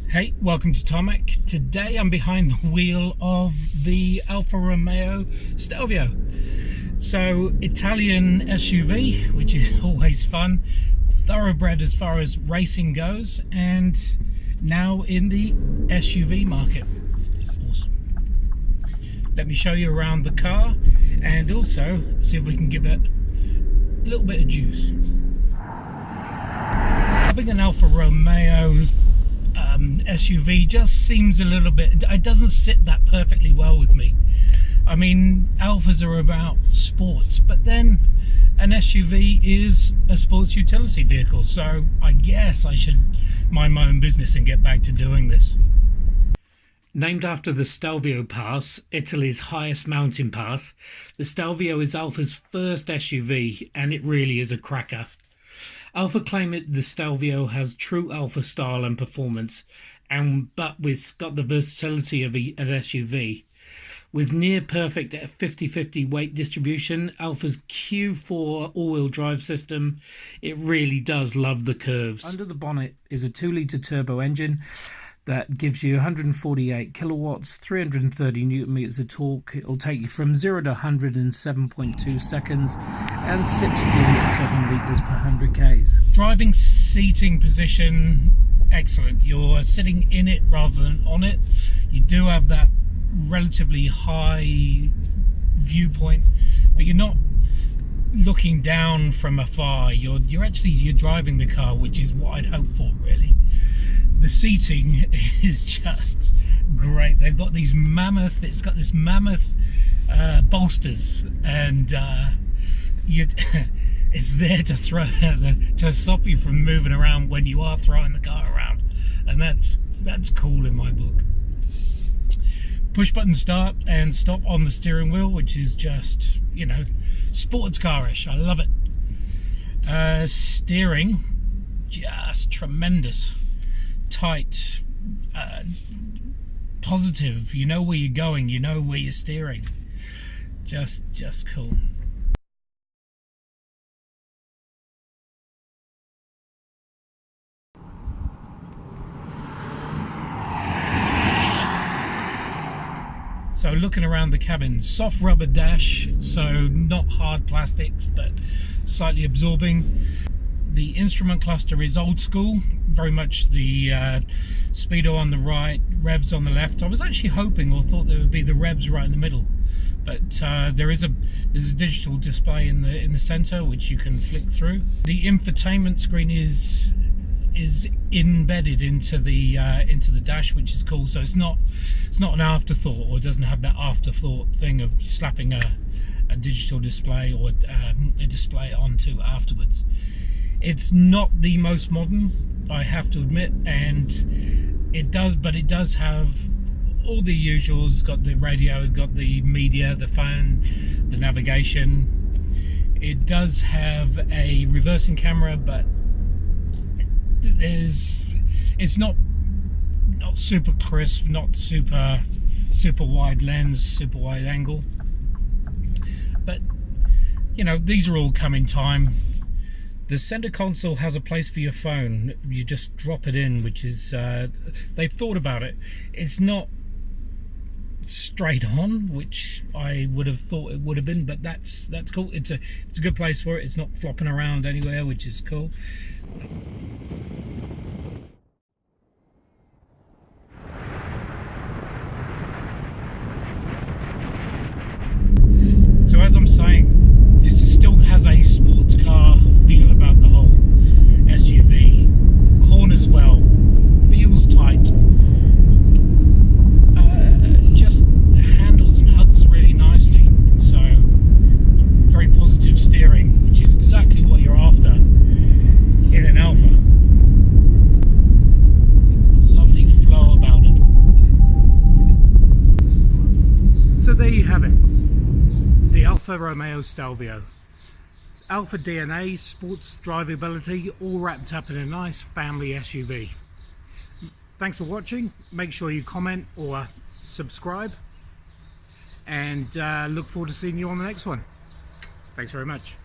Hey, welcome to Tarmac. Today I'm behind the wheel of the Alfa Romeo Stelvio. So, Italian SUV, which is always fun, thoroughbred as far as racing goes, and now in the SUV market. Awesome. Let me show you around the car and also see if we can give it a little bit of juice. Having an Alfa Romeo SUV just seems a little bit, it doesn't sit that perfectly well with me. I mean, Alfas are about sports, but then an SUV is a sports utility vehicle, so I guess I should mind my own business and get back to doing this. Named after the Stelvio Pass, Italy's highest mountain pass, the Stelvio is Alfa's first SUV, and it really is a cracker. Alfa claim the Stelvio has true Alfa style and performance, but it's got the versatility of an SUV. With near perfect 50-50 weight distribution, Alfa's Q4 all-wheel drive system, it really does love the curves. Under the bonnet is a 2-litre turbo engine that gives you 148 kilowatts, 330 newton meters of torque. It'll take you from 0 to 100 in 7.2 seconds and sips fuel at 7 litres per 100 k's. Driving seating position, excellent. You're sitting in it rather than on it. You do have that relatively high viewpoint, but you're not looking down from afar. You're driving the car, which is what I'd hope for, really. The seating is just great. They've got these mammoth, it's got this mammoth bolsters, and it's there to to stop you from moving around when you are throwing the car around, and that's cool in my book. Push button start and stop on the steering wheel, which is just, you know, sports car-ish. I love it. Steering, just tremendous. Tight, positive. You know where you're going, you know where you're steering. Just cool. So looking around the cabin, soft rubber dash, so not hard plastics but slightly absorbing. The instrument cluster is old school, very much the speedo on the right, revs on the left. I was actually hoping or thought there would be the revs right in the middle, but there's a digital display in the center which you can flick through. The infotainment screen is embedded into the dash, which is cool. So it's not an afterthought, or it doesn't have that afterthought thing of slapping a digital display or a display onto afterwards. It's not the most modern, I have to admit, and it does have all the usuals. It's got the radio, it's got the media, the phone, the navigation. It does have a reversing camera, but it's not super crisp, not super wide lens, super wide angle. But you know, these are all come in time. The center console has a place for your phone. You just drop it in, which is they've thought about it. It's not straight on, which I would have thought it would have been, but that's cool. It's a good place for it. It's not flopping around anywhere, which is cool. So as I'm saying, this still has a sports car feel about the whole SUV. Corners well, feels tight, just handles and hugs really nicely. So very positive steering, which is exactly what you're after in an Alfa. Lovely flow about it. So there you have it. The Alfa Romeo Stelvio. Alfa DNA, sports drivability, all wrapped up in a nice family SUV. Thanks for watching. Make sure you comment or subscribe, and look forward to seeing you on the next one. Thanks very much.